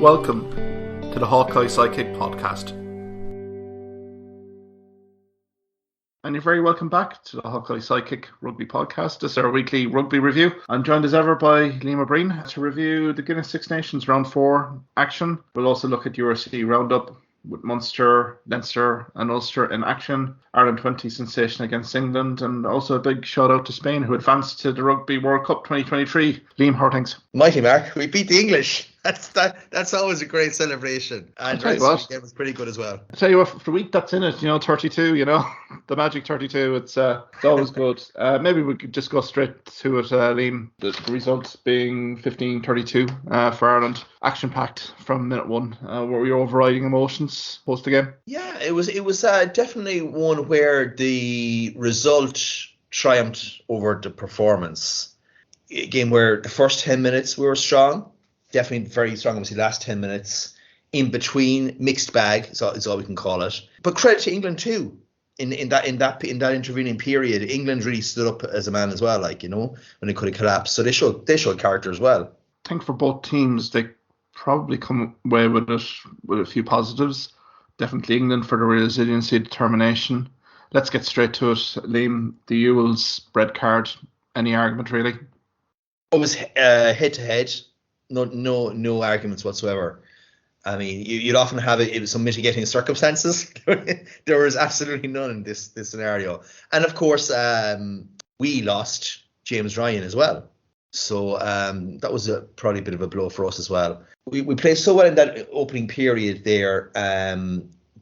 Welcome to the Hawkeye Sidekick podcast. And you're very welcome back to the Hawkeye Sidekick Rugby podcast. This is our weekly rugby review. I'm joined as ever by Liam O'Brien to review the Guinness Six Nations Round 4 action. We'll also look at URC Roundup with Munster, Leinster and Ulster in action. Ireland 20 sensation against England, and also a big shout out to Spain, who advanced to the Rugby World Cup 2023. Liam, how are things? Mighty Mark, we beat the English. That's always a great celebration. And the rest of the game was pretty good as well. I tell you what, for the week that's in it, 32, the magic 32, it's always good. Maybe we could just go straight to it, Liam. The results being 15-32 for Ireland. Action-packed from minute one. Were your overriding emotions post the game? Yeah, it was definitely one where the result triumphed over the performance. A game where the first 10 minutes we were strong. Definitely very strong, obviously, last 10 minutes. In between, mixed bag is all we can call it. But credit to England too. In that intervening period, England really stood up as a man as well, when it could have collapsed. So they showed character as well. I think for both teams, they probably come away with it with a few positives. Definitely England for the resiliency, determination. Let's get straight to it, Liam. The Ewell's red card. Any argument really? It was head to head. No arguments whatsoever. I mean, you'd often have some mitigating circumstances. There was absolutely none in this scenario. And of course, we lost James Ryan as well. So that was probably a bit of a blow for us as well. We played so well in that opening period there.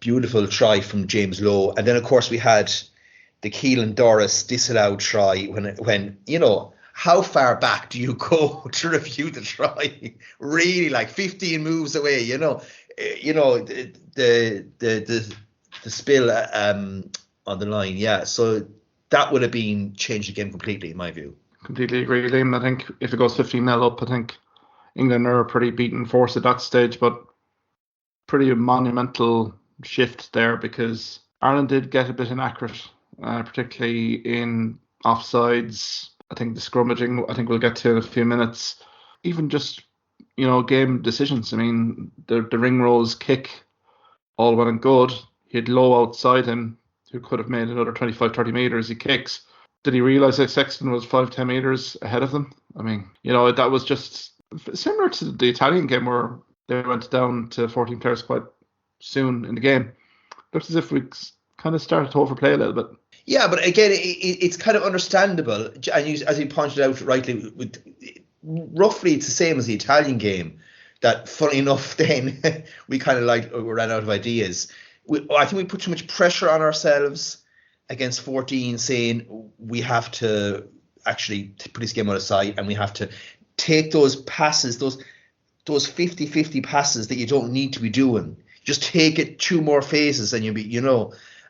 Beautiful try from James Lowe. And then, of course, we had the Keelan Doris disallowed try when how far back do you go to review the try? Really, 15 moves away, the spill on the line. Yeah, so that would have been changed the game completely, in my view. Completely agree, Liam. I think if it goes 15-0 up, I think England are a pretty beaten force at that stage, but pretty monumental shift there because Ireland did get a bit inaccurate, particularly in offsides. I think the scrummaging, I think we'll get to in a few minutes. Even just, game decisions. I mean, the ring rose kick, all well and good. He had Lowe outside him, who could have made another 25, 30 metres. He kicks. Did he realise that Sexton was 5, 10 metres ahead of them? I mean, that was just similar to the Italian game where they went down to 14 players quite soon in the game. Looks as if we kind of started to overplay a little bit. Yeah, but again, it's kind of understandable. And as you pointed out rightly, roughly it's the same as the Italian game. That, funny enough, then we kind of we ran out of ideas. I think we put too much pressure on ourselves against 14, saying we have to actually put this game out of sight and we have to take those passes, those 50-50 passes that you don't need to be doing. Just take it 2 more phases and you'll be,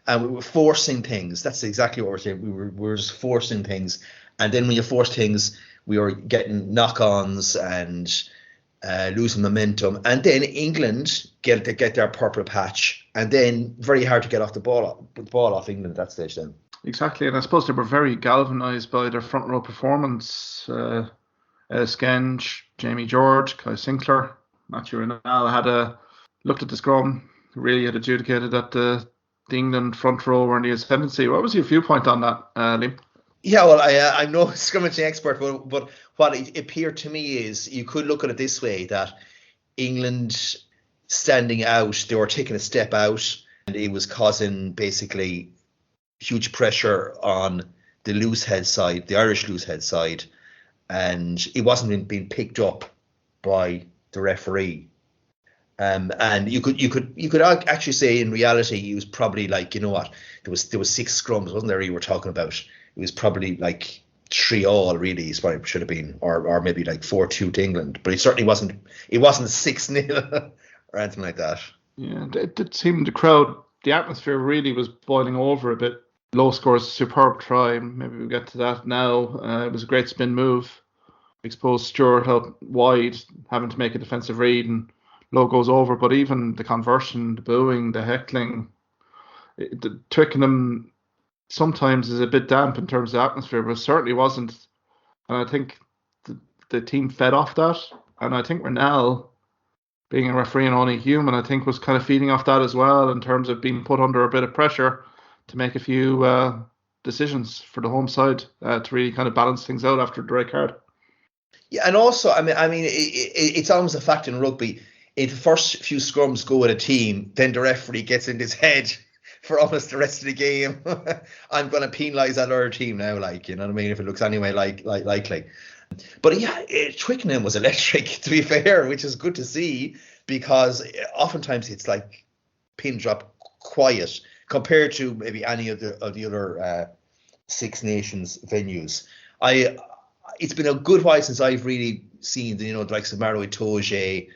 and we were forcing things. That's exactly what we're saying. We were just forcing things. And then when you force things, we were getting knock-ons and losing momentum. And then England get their purple patch. And then very hard to get off the ball off England at that stage then. Exactly. And I suppose they were very galvanised by their front row performance. Skenge, Jamie George, Kai Sinclair, Matthew Renal looked at the scrum, really had adjudicated that the England front row were in the ascendancy. What was your viewpoint on that, Liam? Yeah, well, I'm no scrummaging expert, but what it appeared to me is you could look at it this way, that England standing out, they were taking a step out, and it was causing basically huge pressure on the loose head side, the Irish loose head side, and it wasn't being picked up by the referee. And you could actually say in reality he was probably there was 6 scrums, wasn't there? You were talking about it was probably 3-3 really. Is what it should have been, or maybe 4-2 to England. But it certainly wasn't. It wasn't 6-0 or anything like that. Yeah, it did seem the crowd, the atmosphere really was boiling over a bit. Low scores, superb try. Maybe we'll get to that now. It was a great spin move. Exposed Stewart out wide, having to make a defensive read, and Low goes over. But even the conversion, the booing, the heckling, the Twickenham sometimes is a bit damp in terms of atmosphere, but it certainly wasn't. And I think the team fed off that. And I think Ronell, being a referee and only human, I think was kind of feeding off that as well in terms of being put under a bit of pressure to make a few decisions for the home side to really kind of balance things out after the red card. Yeah, and also, it's almost a fact in rugby. If the first few scrums go with a team, then the referee gets in his head for almost the rest of the game. I'm going to penalise that other team now, like, you know what I mean? If it looks anyway likely. But yeah, Twickenham was electric, to be fair, which is good to see, because oftentimes it's like pin drop quiet compared to maybe any of the other Six Nations venues. It's been a good while since I've really seen the likes of Maro Itoje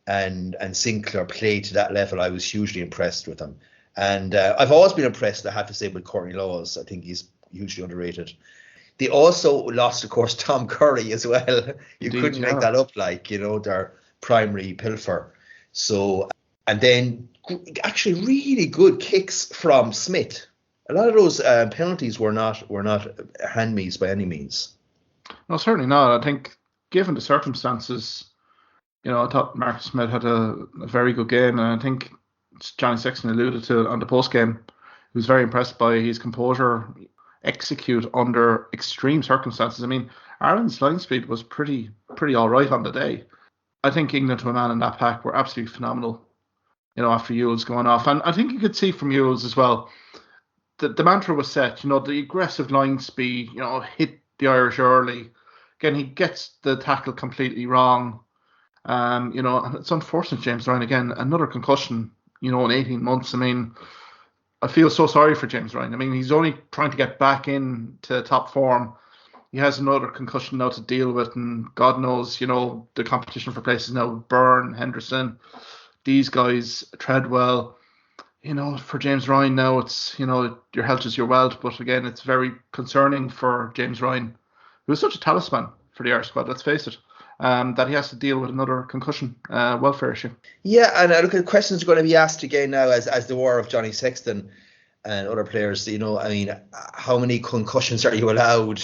and Sinclair play to that level. I was hugely impressed with them. And I've always been impressed, I have to say, with Courtney Laws. I think he's hugely underrated. They also lost, of course, Tom Curry as well. You couldn't make that up, their primary pilfer. So, and then actually really good kicks from Smith. A lot of those penalties were not handmes by any means. No, certainly not. I think, given the circumstances, I thought Marcus Smith had a very good game, and I think Johnny Sexton alluded to it on the post game. He was very impressed by his composure, execute under extreme circumstances. I mean, Ireland's line speed was pretty all right on the day. I think England to a man in that pack were absolutely phenomenal, after Ewell's going off. And I think you could see from Ewell's as well, the mantra was set, the aggressive line speed, hit the Irish early. Again, he gets the tackle completely wrong. And it's unfortunate, James Ryan, again, another concussion, in 18 months. I mean, I feel so sorry for James Ryan. I mean, he's only trying to get back into top form. He has another concussion now to deal with, and God knows, the competition for places now, Byrne, Henderson, these guys, Treadwell. For James Ryan now, it's, your health is your wealth. But again, it's very concerning for James Ryan, who is such a talisman for the Irish squad, let's face it, that he has to deal with another concussion welfare issue. Yeah, and I look at questions are going to be asked again now as the war of Johnny Sexton and other players. How many concussions are you allowed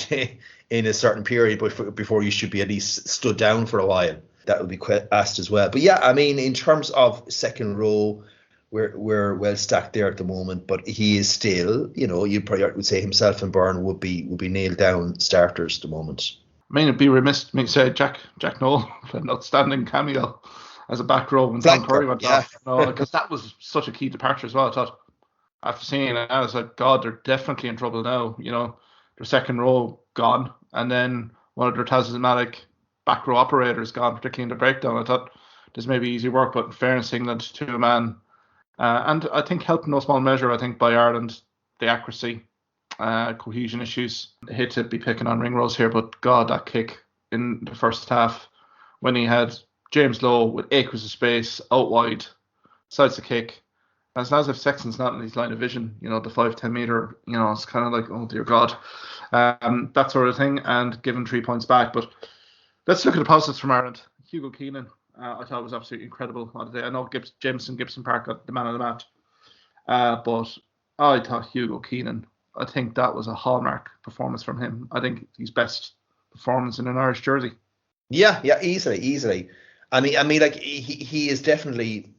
in a certain period before you should be at least stood down for a while? That would be asked as well. But yeah, I mean, in terms of second row, we're well stacked there at the moment. But he is still, you probably would say himself and Byrne would be nailed down starters at the moment. I mean, it'd be remiss to say Jack Noel, an outstanding cameo as a back row when Tom Curry went off. Because that was such a key departure as well. I thought, after seeing it, I was like, God, they're definitely in trouble now. Their second row gone, and then one of their talismanic back row operators gone, particularly in the breakdown. I thought this may be easy work, but in fairness, England to a man. And I think helped in no small measure, by Ireland, the accuracy, cohesion issues. I hate to be picking on Ringrose here, but God, that kick in the first half when he had James Lowe with acres of space out wide, sides the kick. As long as if Sexton's not in his line of vision, the 5-10 metre, it's kind of like, oh dear God, that sort of thing, and given 3 points back. But let's look at the positives from Ireland. Hugo Keenan, I thought was absolutely incredible on the day. I know Gibson Park got the man of the match, but I thought Hugo Keenan, I think that was a hallmark performance from him. I think his best performance in an Irish jersey. Yeah, easily. I mean, like he is definitely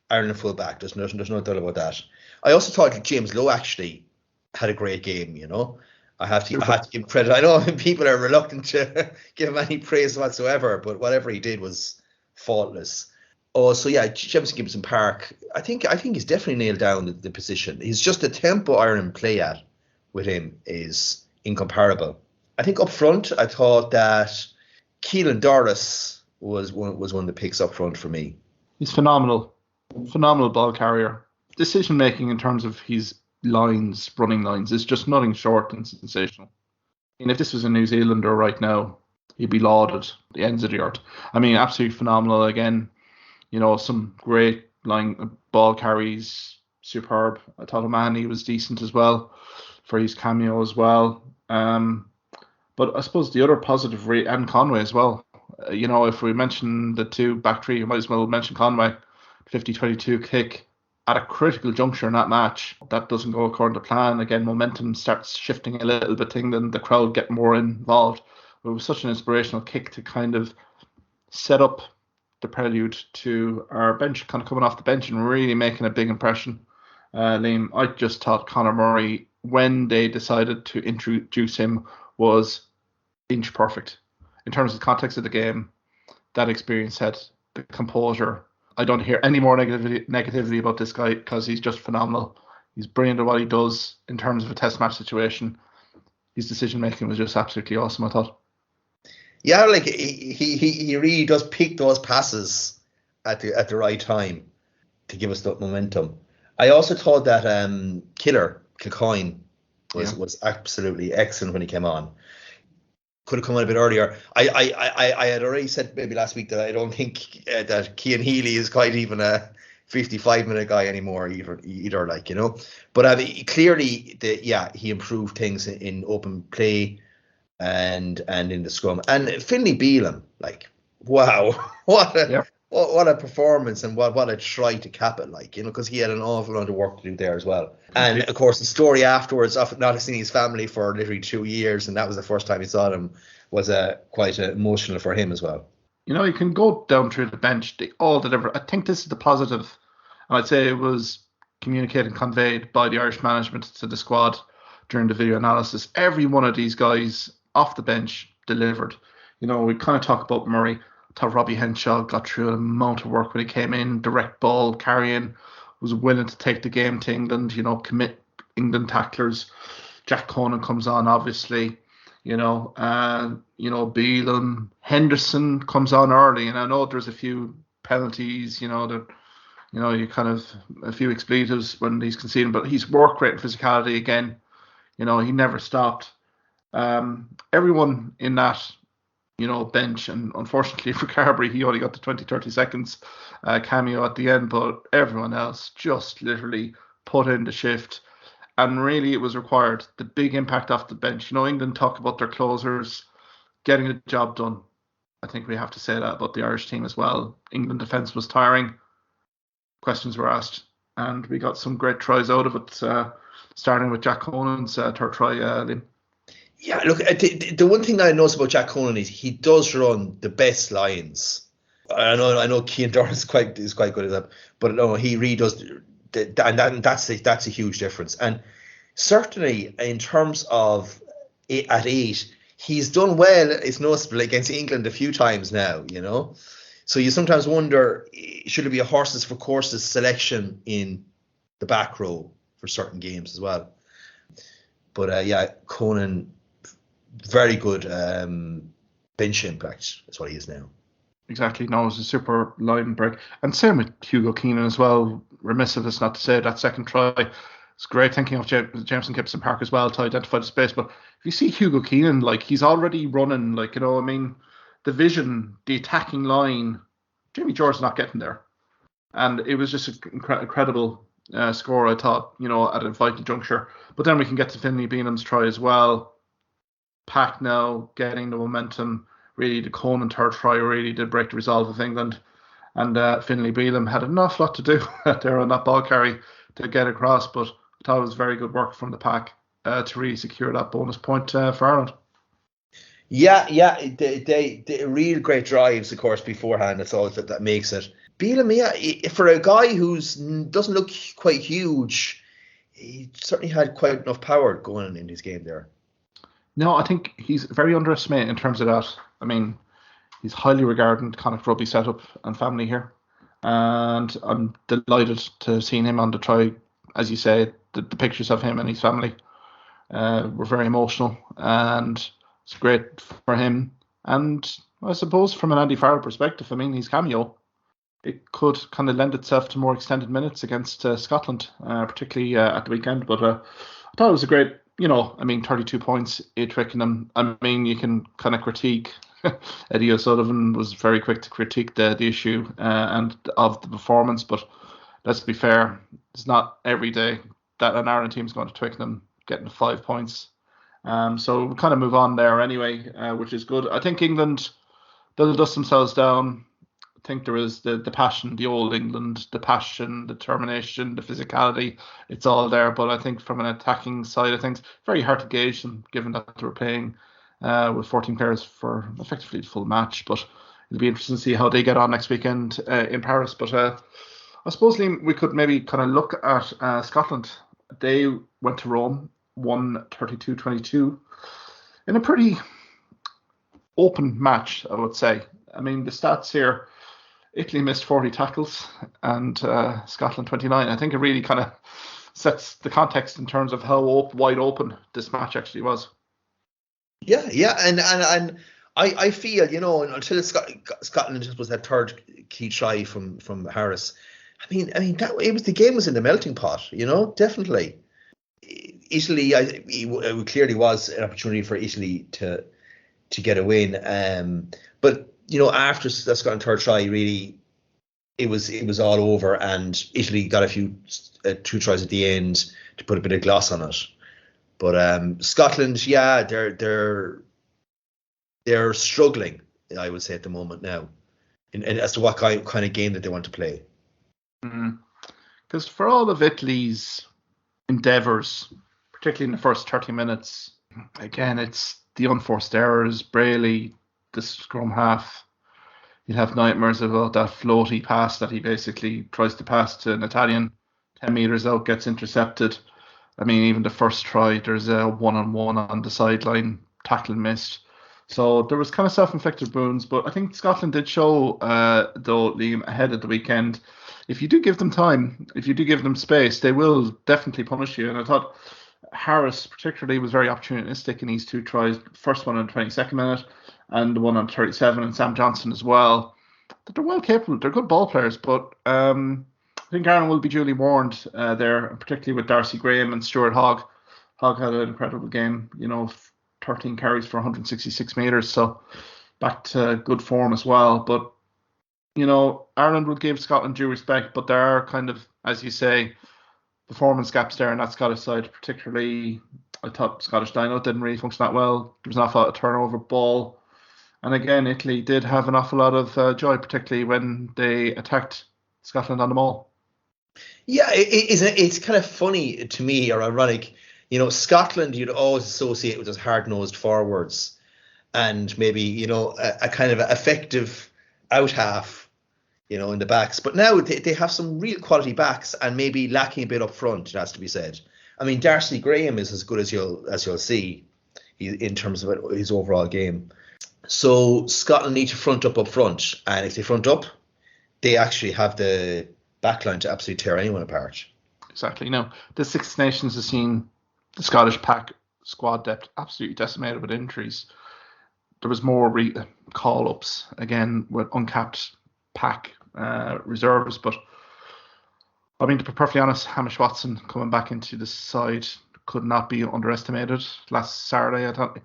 Ireland fullback. There's no doubt about that. I also thought James Lowe actually had a great game. I have to give him credit. I know people are reluctant to give him any praise whatsoever, but whatever he did was faultless. Oh, so yeah, Gibson Park. I think he's definitely nailed down the position. He's just the tempo Ireland play at with him is incomparable. I think up front, I thought that Keelan Doris was one of the picks up front for me. He's phenomenal ball carrier. Decision making in terms of his running lines, is just nothing short and sensational. And if this was a New Zealander right now, he'd be lauded at the ends of the earth. I mean, absolutely phenomenal. Again, some great ball carries, superb. I thought O'Mahony was decent as well for his cameo as well. But I suppose the other positive, and Conway as well. If we mention the two back three, you might as well mention Conway. 50-22 kick at a critical juncture in that match. That doesn't go according to plan. Again, momentum starts shifting a little bit, then the crowd get more involved. It was such an inspirational kick to kind of set up the prelude to our bench, kind of coming off the bench and really making a big impression. Liam, I just thought Conor Murray, when they decided to introduce him, was inch perfect in terms of the context of the game. That experience had the composure. I don't hear any more negativity about this guy because he's just phenomenal. He's brilliant at what he does in terms of a test match situation. His decision making was just absolutely awesome, I thought. Yeah, like he really does pick those passes at the right time to give us that momentum. I also thought that Kilcoyne was absolutely excellent when he came on. Could have come on a bit earlier. I had already said maybe last week that I don't think that Cian Healy is quite even a 55-minute guy anymore either, like, you know. But clearly, he improved things in open play and in the scrum. And Finlay Bealham, like, wow, what a performance, and what a try to cap it, like, you know, because he had an awful lot of work to do there as well. And of course, the story afterwards of not seeing his family for literally 2 years, and that was the first time he saw them, was quite emotional for him as well. You know, you can go down through the bench. They all deliver. I think this is the positive, and I'd say it was communicated and conveyed by the Irish management to the squad during the video analysis. Every one of these guys off the bench delivered. You know, we kind of talk about Murray. I thought Robbie Henshaw got through an amount of work when he came in, direct ball carrying, was willing to take the game to England, you know, commit England tacklers. Jack Conan comes on, obviously, you know, Bealham, Henderson comes on early, and I know there's a few penalties, you know, that, you know, you kind of a few expletives when he's conceding, but he's work rate and physicality again. You know, he never stopped. Everyone in that, you know, bench, and unfortunately for Carberry, he only got the 20-30 seconds cameo at the end, but everyone else just literally put in the shift, and really it was required. The big impact off the bench. You know, England talk about their closers getting the job done. I think we have to say that about the Irish team as well. England defence was tiring. Questions were asked, and we got some great tries out of it, starting with Jack Conan's third try, Liam. Yeah, look, the one thing that I notice about Jack Conan is he does run the best lines. I know Cian Doran is quite good at that, but no, he really does, and that's a huge difference. And certainly in terms of at 8, he's done well. It's noticeable against England a few times now, you know. So you sometimes wonder, should it be a horses for courses selection in the back row for certain games as well? But Conan, very good bench impact. That's what he is now. Exactly. No, it was a super line break. And same with Hugo Keenan as well. Remiss of us not to say that second try. It's great thinking of Jameson Gibson Park as well to identify the space. But if you see Hugo Keenan, like, he's already running, like, you know, I mean, the vision, the attacking line, Jamie George's not getting there. And it was just an incredible score, I thought, you know, at a vital juncture. But then we can get to Finlay Bealham's try as well. Pack now getting the momentum. Really, the Conan third try really did break the resolve of England. And Finlay Bealham had an awful lot to do there on that ball carry to get across. But I thought it was very good work from the pack to really secure that bonus point for Ireland. Yeah, they real great drives, of course, beforehand. That's all that makes it. Bealham, yeah, for a guy doesn't look quite huge, he certainly had quite enough power going in his game there. No, I think he's very underestimated in terms of that. I mean, he's highly regarded Connacht rugby setup and family here. And I'm delighted to have seen him on the try. As you say, the pictures of him and his family were very emotional. And it's great for him. And I suppose from an Andy Farrell perspective, I mean, his cameo, it could kind of lend itself to more extended minutes against Scotland, particularly at the weekend. But I thought it was a great, you know, I mean, 32 points, 8 Twickenham. I mean, you can kind of critique. Eddie O'Sullivan was very quick to critique the issue and of the performance. But let's be fair, it's not every day that an Ireland team is going to Twickenham getting 5 points. So we'll kind of move on there anyway, which is good. I think England, they'll dust themselves down. I think there is the passion, the old England, the passion, the determination, the physicality. It's all there. But I think from an attacking side of things, very hard to gauge them, given that they were playing with 14 players for effectively the full match. But it'll be interesting to see how they get on next weekend in Paris. But I suppose, Liam, we could maybe kind of look at Scotland. They went to Rome, won 32-22 in a pretty open match, I would say. I mean, the stats here, Italy missed 40 tackles and Scotland 29. I think it really kind of sets the context in terms of how wide open this match actually was. Yeah, and I feel, until Scotland just was that third key try from Harris. I mean the game was in the melting pot, definitely. Italy, it clearly was an opportunity for Italy to get a win. But after the Scotland third try, really, it was all over, and Italy got a few 2 tries at the end to put a bit of gloss on it. But Scotland, yeah, they're struggling, I would say, at the moment now, and as to what kind of game that they want to play. Because for all of Italy's endeavours, particularly in the first 30 minutes, again, it's the unforced errors, Brayley, the scrum half. You'd have nightmares about that floaty pass that he basically tries to pass to an Italian, 10 metres out, gets intercepted. I mean, even the first try, there's a one-on-one on the sideline, tackling missed. So there was kind of self-inflicted wounds, but I think Scotland did show, though, Liam, ahead of the weekend, if you do give them time, if you do give them space, they will definitely punish you. And I thought Harris particularly was very opportunistic in these 2 tries, first one on the 22nd minute and the one on 37, and Sam Johnson as well. But they're well capable, they're good ball players, but I think Ireland will be duly warned there, particularly with Darcy Graham and Stuart Hogg. Hogg had an incredible game, 13 carries for 166 metres, so back to good form as well. But, Ireland would give Scotland due respect, but there are kind of, as you say, performance gaps there on that Scottish side. Particularly, I thought Scottish line-out didn't really function that well. There was an awful lot of turnover ball. And again, Italy did have an awful lot of joy, particularly when they attacked Scotland on the maul. Yeah, it's kind of funny to me, or ironic. Scotland you'd always associate with those hard-nosed forwards and maybe, a kind of effective out half, in the backs. But now they have some real quality backs and maybe lacking a bit up front, it has to be said. I mean, Darcy Graham is as good as you'll see in terms of his overall game. So Scotland need to front up front, and if they front up, they actually have the backline to absolutely tear anyone apart. Exactly. Now, the Six Nations has seen the Scottish pack squad depth absolutely decimated with injuries. There was more call-ups, again, with uncapped pack reserves. But, I mean, to be perfectly honest, Hamish Watson coming back into the side could not be underestimated. Last Saturday, I thought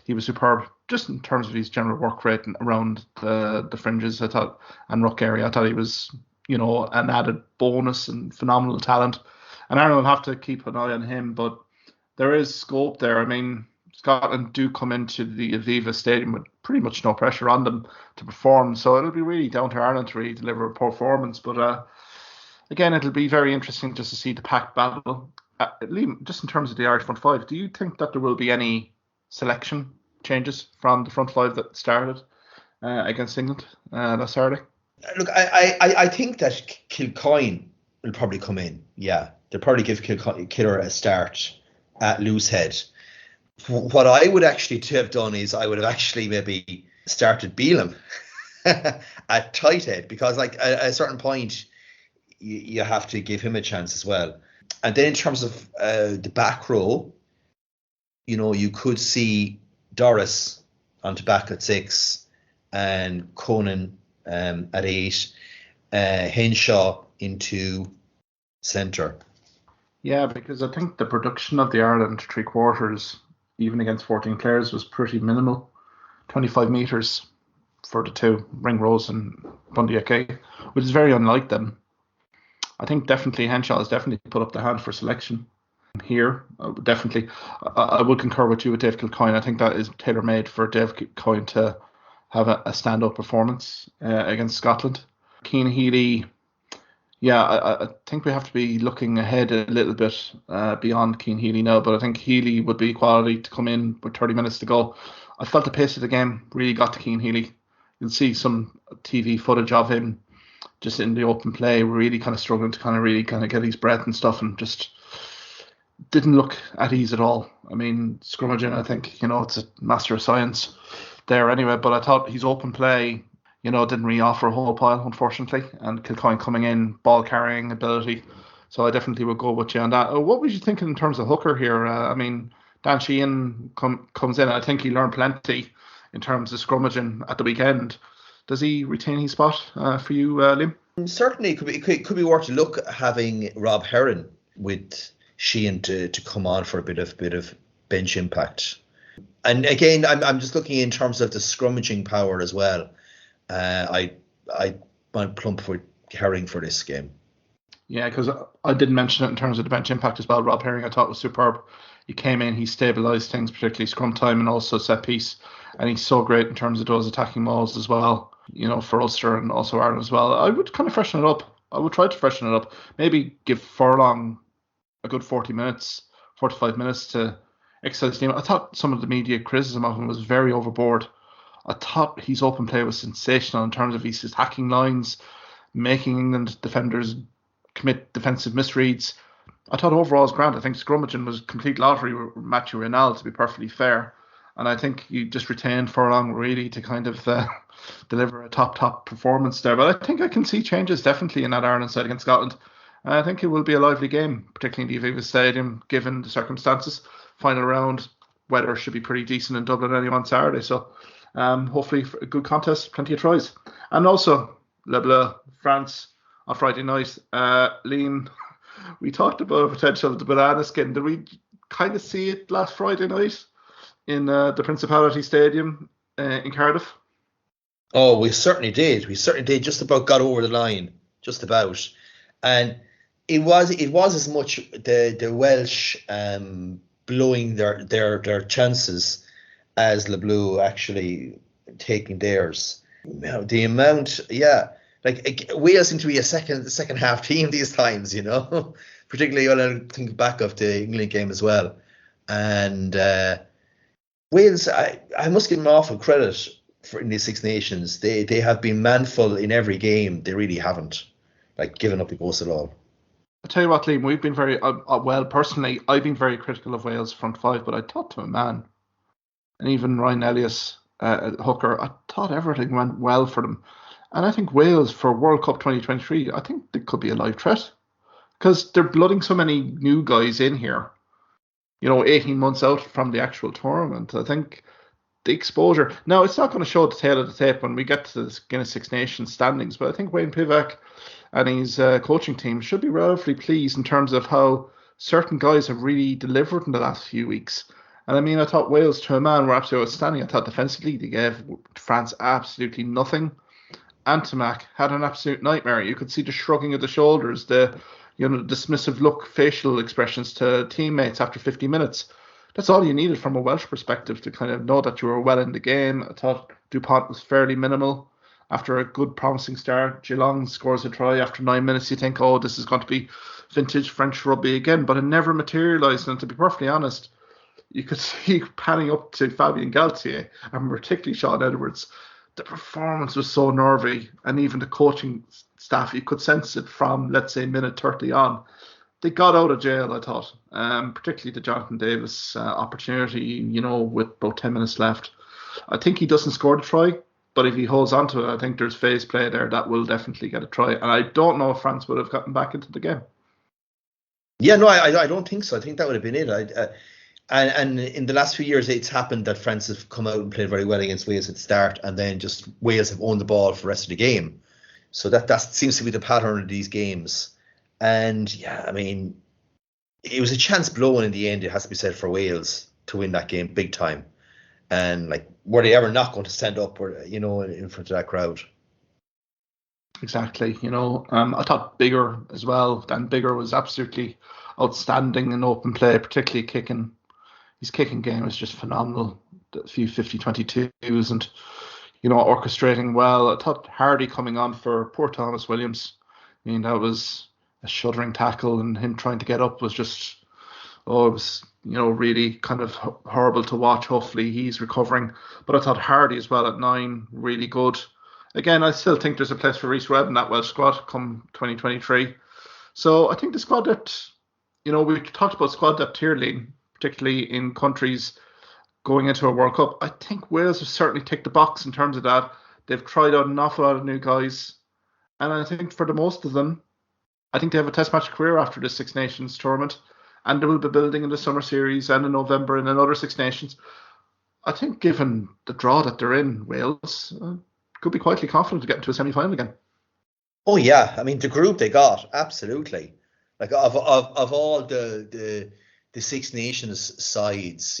he was superb, just in terms of his general work rate and around the fringes, I thought, and ruck area. I thought he was, an added bonus and phenomenal talent. And Ireland will have to keep an eye on him, but there is scope there. I mean, Scotland do come into the Aviva Stadium with pretty much no pressure on them to perform, so it'll be really down to Ireland to really deliver a performance. But again, it'll be very interesting just to see the pack battle. Liam, just in terms of the Irish front five, do you think that there will be any selection changes from the front five that started against England last Saturday? Look, I think that Kilcoyne will probably come in. Yeah, they'll probably give Killer a start at loosehead. What I would actually have done is I would have actually maybe started Beelum at tight head, because at a certain point you have to give him a chance as well. And then in terms of the back row, you could see Doris onto back at 6 and Conan at 8, Henshaw into centre. Yeah, because I think the production of the Ireland 3/4, even against 14 players, was pretty minimal. 25 metres for the 2, Ringrose and Bundy Ake, which is very unlike them. I think definitely Henshaw has definitely put up the hand for selection here. Definitely. I would concur with you with Dave Kilcoyne. I think that is tailor-made for Dave Kilcoyne to have a stand-up performance against Scotland. Cian Healy, yeah, I think we have to be looking ahead a little bit beyond Cian Healy now, but I think Healy would be quality to come in with 30 minutes to go. I felt the pace of the game really got to Cian Healy. you'll see some TV footage of him just in the open play, really kind of struggling to really get his breath and stuff, and just didn't look at ease at all. I mean, scrummaging, I think, it's a master of science there anyway, but I thought his open play, didn't really offer a whole pile, unfortunately, and Kilcoyne coming in, ball carrying ability. So I definitely would go with you on that. What was you thinking in terms of hooker here? I mean, Dan Sheehan comes in. I think he learned plenty in terms of scrummaging at the weekend. Does he retain his spot for you, Liam? Certainly, it could be worth a look having Rob Heron with Sheehan to come on for a bit of bench impact. And again, I'm just looking in terms of the scrummaging power as well. I went plump for Herring for this game. Yeah, because I did mention it in terms of the bench impact as well. Rob Herring, I thought, was superb. He came in, he stabilised things, particularly scrum time and also set piece. And he's so great in terms of those attacking mauls as well, for Ulster and also Ireland as well. I would kind of freshen it up. I would try to freshen it up. Maybe give Furlong a good 45 minutes to exercise his game. I thought some of the media criticism of him was very overboard. I thought his open play was sensational in terms of his attacking lines, making England defenders commit defensive misreads. I thought overall was grand. I think scrummaging was complete lottery with Matthew Reynal, to be perfectly fair. And I think you just retained Furlong really to kind of deliver a top performance there. But I think I can see changes definitely in that Ireland side against Scotland. And I think it will be a lively game, particularly in the Aviva Stadium, given the circumstances. Final round, weather should be pretty decent in Dublin anyway on Saturday. So hopefully a good contest, plenty of tries. And also, Le Bleu, France on Friday night. Liam, we talked about the potential of the banana skin. Did we kind of see it last Friday night in the Principality Stadium in Cardiff? Oh, we certainly did. Just about got over the line, just about. And it was as much the Welsh blowing their chances as Le Bleu actually taking theirs. The amount, yeah. Like Wales seem to be a second half team these times, particularly when I think back of the England game as well. And Wales, I must give them awful credit for in these Six Nations. They have been manful in every game. They really haven't given up the ghost at all. I'll tell you what, Liam, we've been very personally, I've been very critical of Wales front five, but I thought to a man, and even Ryan Ellis, hooker, I thought everything went well for them. And I think Wales for World Cup 2023, I think they could be a live threat because they're blooding so many new guys in here, 18 months out from the actual tournament. I think the exposure, now it's not going to show the tail of the tape when we get to the Guinness Six Nations standings, but I think Wayne Pivac and his coaching team should be relatively pleased in terms of how certain guys have really delivered in the last few weeks. And I mean, I thought Wales to a man were absolutely outstanding. I thought defensively they gave France absolutely nothing. Antamac had an absolute nightmare. You could see the shrugging of the shoulders, the dismissive look, facial expressions to teammates after 50 minutes. That's all you needed from a Welsh perspective to kind of know that you were well in the game. I thought Dupont was fairly minimal. After a good promising start, Geelong scores a try. After 9 minutes, you think, oh, this is going to be vintage French rugby again. But it never materialised. And to be perfectly honest, you could see panning up to Fabien Galtier and particularly Sean Edwards. The performance was so nervy, and even the coaching staff, you could sense it from, let's say, minute 30 on. They got out of jail, I thought, particularly the Jonathan Davis opportunity, with about 10 minutes left. I think he doesn't score the try, but if he holds on to it, I think there's phase play there that will definitely get a try. And I don't know if France would have gotten back into the game. Yeah, no, I don't think so. I think that would have been it. And in the last few years, it's happened that France have come out and played very well against Wales at the start, and then just Wales have owned the ball for the rest of the game. So that seems to be the pattern of these games. And yeah, I mean, it was a chance blown in the end, it has to be said, for Wales to win that game big time. And were they ever not going to stand up, in front of that crowd? Exactly. I thought Bigger as well. Dan Bigger was absolutely outstanding in open play, particularly kicking. His kicking game is just phenomenal. A few 50-22s and, orchestrating well. I thought Hardy coming on for poor Thomas Williams. I mean, that was a shuddering tackle, and him trying to get up was just it was, really kind of horrible to watch. Hopefully he's recovering. But I thought Hardy as well at 9, really good. Again, I still think there's a place for Reece Webb in that Welsh squad come 2023. So I think the squad depth, we talked about squad depth here, Liam, particularly in countries going into a World Cup. I think Wales have certainly ticked the box in terms of that. They've tried out an awful lot of new guys. And I think for the most of them, I think they have a test match career after the Six Nations tournament. And they will be building in the summer series and in November in another Six Nations. I think given the draw that they're in, Wales could be quietly confident to get into a semi-final again. Oh yeah, I mean the group they got, absolutely. Like of all the Six Nations sides,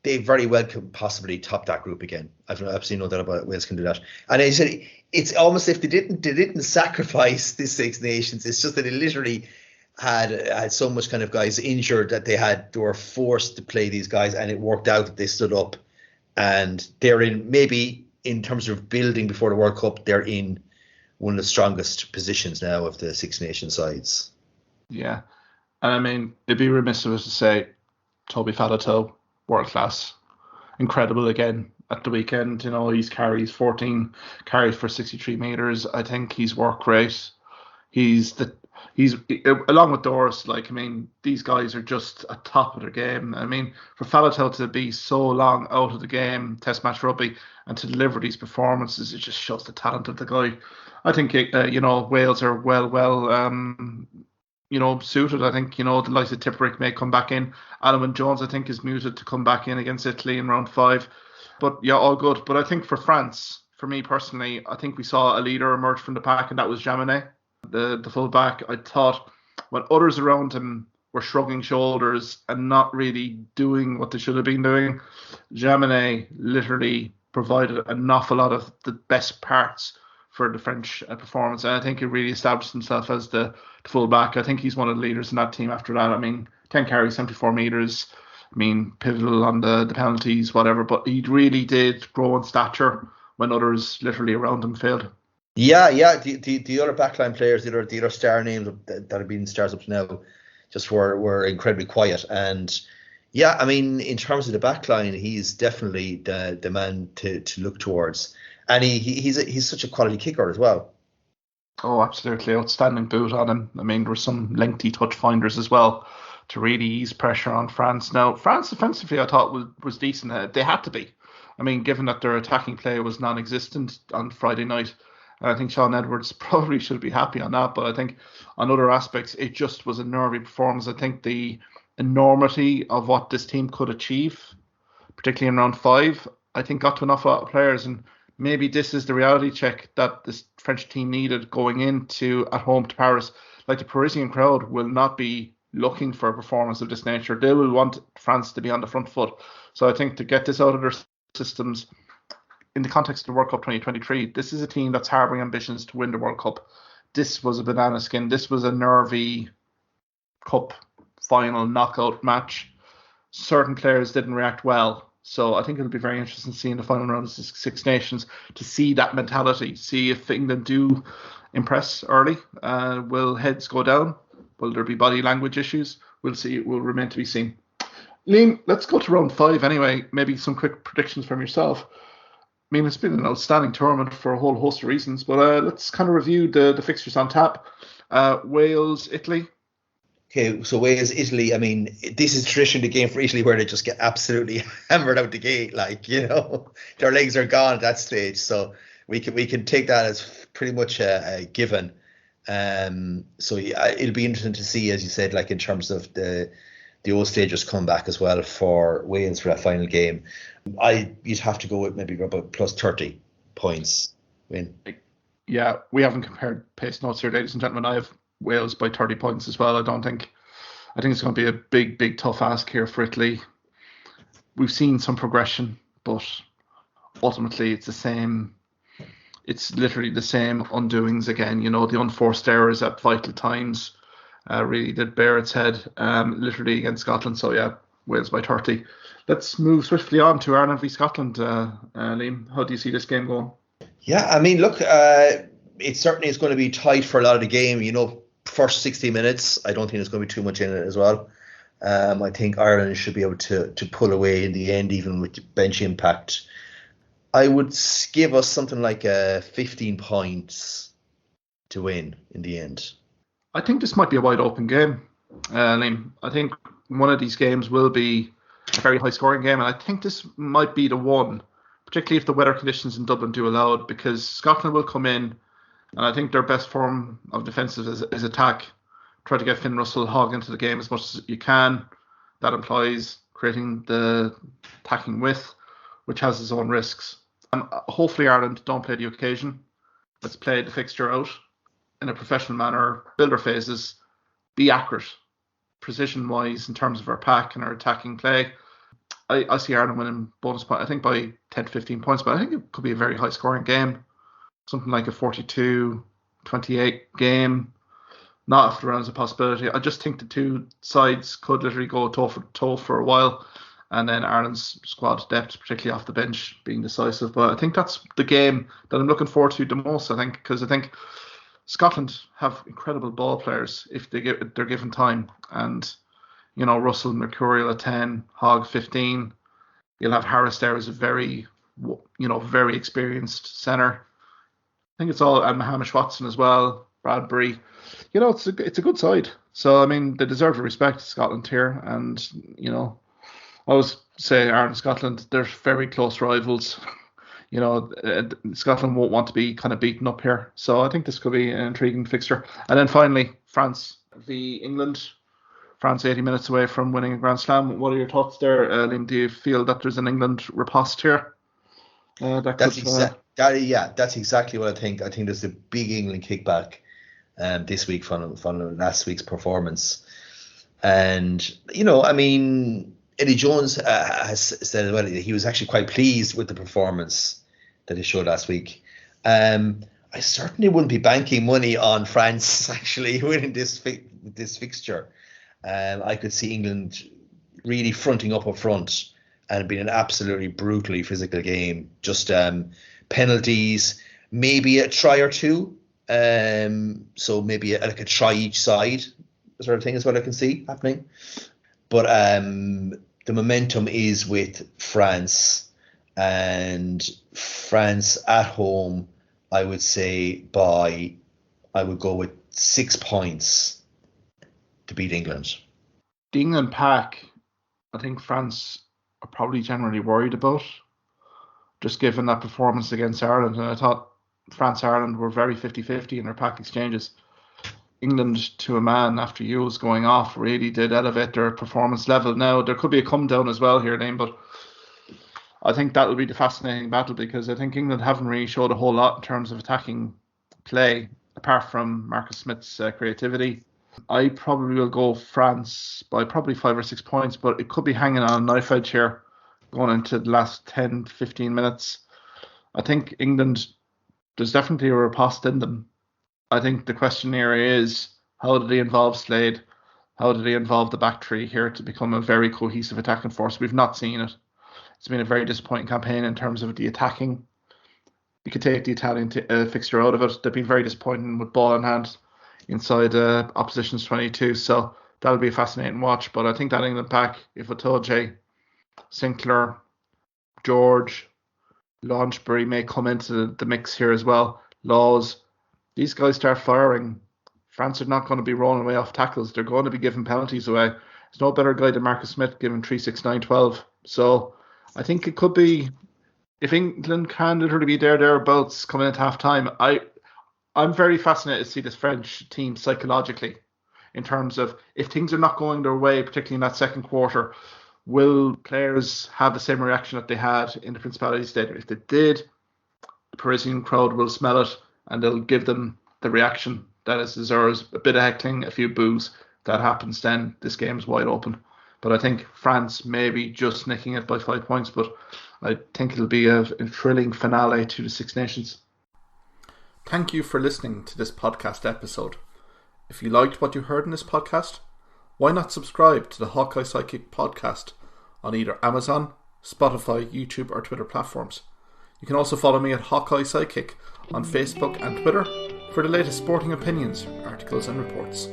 they very well could possibly top that group again. I've absolutely no doubt about Wales can do that. And I said it's almost if they didn't sacrifice the Six Nations. It's just that they literally had so much kind of guys injured that they were forced to play these guys, and it worked out that they stood up, and they're in terms of building before the World Cup, they're in one of the strongest positions now of the Six Nations sides. Yeah. And I mean, it'd be remiss of us to say Toby Faletau, world class. Incredible again at the weekend. He's carries 14 carries for 63 metres. I think he's worked great. He's along with Doris, these guys are just at top of their game. I mean, for Faletau to be so long out of the game, Test match rugby, and to deliver these performances, it just shows the talent of the guy. I think, Wales are well, suited. I think, the likes of Tipperick may come back in. Alan Jones, I think, is muted to come back in against Italy in round 5. But yeah, all good. But I think for France, for me personally, I think we saw a leader emerge from the pack, and that was Jaminet, the full-back. I thought when others around him were shrugging shoulders and not really doing what they should have been doing, Jaminet literally provided an awful lot of the best parts for the French performance. And I think he really established himself as the full-back. I think he's one of the leaders in that team after that. I mean, 10 carries, 74 metres. I mean, pivotal on the penalties, whatever. But he really did grow in stature when others literally around him failed. Yeah. The other backline players, the other star names that have been stars up to now, just were incredibly quiet. And yeah, I mean, in terms of the backline, he's definitely the man to look towards. And he's such a quality kicker as well. Oh, absolutely. Outstanding boot on him. I mean, there were some lengthy touch finders as well to really ease pressure on France. Now, France defensively, I thought was decent. They had to be. I mean, given that their attacking play was non-existent on Friday night, I think Sean Edwards probably should be happy on that. But I think on other aspects, it just was a nervy performance. I think the enormity of what this team could achieve, particularly in round 5, I think got to an awful lot of players. And maybe this is the reality check that this French team needed going into at home to Paris. Like, the Parisian crowd will not be looking for a performance of this nature. They will want France to be on the front foot. So I think to get this out of their systems in the context of the World Cup 2023, this is a team that's harbouring ambitions to win the World Cup. This was a banana skin. This was a nervy cup final knockout match. Certain players didn't react well. So I think it'll be very interesting to see in the final round of the Six Nations to see that mentality, see if England do impress early. Will heads go down? Will there be body language issues? We'll see. It will remain to be seen. Liam, let's go to round 5 anyway. Maybe some quick predictions from yourself. I mean, it's been an outstanding tournament for a whole host of reasons, but let's kind of review the fixtures on tap. Wales, Italy. Okay, so Wales, Italy. I mean, this is traditionally the game for Italy where they just get absolutely hammered out the gate. Their legs are gone at that stage. So we can take that as pretty much a given. So yeah, it'll be interesting to see, as you said, in terms of the old stagers come back as well for Wales for that final game. You'd have to go with maybe about plus 30 points win. Yeah, we haven't compared pace notes here, ladies and gentlemen. I have Wales by 30 points as well. I think it's going to be a big tough ask here for Italy. We've seen some progression, but ultimately it's the same. It's literally the same undoings again. The unforced errors at vital times really did bear its head, literally against Scotland. So yeah, Wales by 30. Let's move swiftly on to Ireland v Scotland. Liam, how do you see this game going? Yeah, I mean, look, it certainly is going to be tight for a lot of the game. First 60 minutes, I don't think there's going to be too much in it as well. I think Ireland should be able to pull away in the end, even with bench impact. I would give us something like 15 points to win in the end. I think this might be a wide open game, Liam. I think one of these games will be a very high scoring game, and I think this might be the one, particularly if the weather conditions in Dublin do allow it, because Scotland will come in, and I think their best form of defence is attack. Try to get Finn Russell Hogg into the game as much as you can. That implies creating the attacking width, which has its own risks. Hopefully Ireland don't play the occasion. Let's play the fixture out in a professional manner, build our phases, be accurate, precision-wise in terms of our pack and our attacking play. I see Ireland winning bonus point, I think by 10 to 15 points, but I think it could be a very high-scoring game. Something like a 42-28 game. Not if the round's a possibility. I just think the two sides could literally go toe for toe for a while, and then Ireland's squad depth, particularly off the bench, being decisive. But I think that's the game that I'm looking forward to the most, I think, because I think Scotland have incredible ball players if they're given time. And, you know, Russell, Mercurial at 10, Hogg 15. You'll have Harris there as a very experienced centre. I think it's all, and Hamish Watson as well, Bradbury. You know, it's a good side. So, I mean, they deserve to respect Scotland here. And, you know, I always say Ireland and Scotland, they're very close rivals. You know, Scotland won't want to be kind of beaten up here. So I think this could be an intriguing fixture. And then finally, France v England. France 80 minutes away from winning a Grand Slam. What are your thoughts there, Liam? Do you feel that there's an England riposte here? That's exactly what I think. I think there's a big England kickback this week from last week's performance. And, you know, I mean, Eddie Jones has said as well that he was actually quite pleased with the performance that he showed last week. I certainly wouldn't be banking money on France actually winning this fixture. I could see England really fronting up front and being an absolutely brutally physical game. Just penalties, maybe a try or two. So maybe like a try each side sort of thing is what I can see happening. But the momentum is with France, and France at home, I would say I would go with 6 points to beat England. The England pack, I think France are probably generally worried about, just given that performance against Ireland. And I thought France-Ireland were very 50-50 in their pack exchanges. England, to a man, after Ewell's going off, really did elevate their performance level. Now, there could be a come down as well here, Liam, but I think that will be the fascinating battle, because I think England haven't really showed a whole lot in terms of attacking play, apart from Marcus Smith's creativity. I probably will go France by probably 5 or 6 points, but it could be hanging on a knife edge here going into the last 10, 15 minutes. I think England, there's definitely a riposte in them. I think the question here is, how do they involve Slade? How do they involve the back three here to become a very cohesive attacking force? We've not seen it. It's been a very disappointing campaign in terms of the attacking. You could take the Italian fixture out of it. They've been very disappointing with ball in hand inside opposition's 22. So that'll be a fascinating watch. But I think that England pack, if Itoje, Sinclair, George, Launchbury may come into the mix here as well. Laws, these guys start firing. France are not going to be rolling away off tackles. They're going to be giving penalties away. There's no better guy than Marcus Smith giving 3, 6, 9, 12. So I think it could be, if England can literally be thereabouts coming into half time, I'm very fascinated to see this French team psychologically, in terms of if things are not going their way, particularly in that second quarter, will players have the same reaction that they had in the Principality Stadium? If they did, the Parisian crowd will smell it and they'll give them the reaction that it deserves. A bit of heckling, a few boos. That happens, then this game's wide open. But I think France maybe just nicking it by 5 points, but I think it'll be a thrilling finale to the Six Nations. Thank you for listening to this podcast episode. If you liked what you heard in this podcast, why not subscribe to the Hawkeye Sidekick podcast on either Amazon, Spotify, YouTube or Twitter platforms. You can also follow me at Hawkeye Sidekick on Facebook and Twitter for the latest sporting opinions, articles and reports.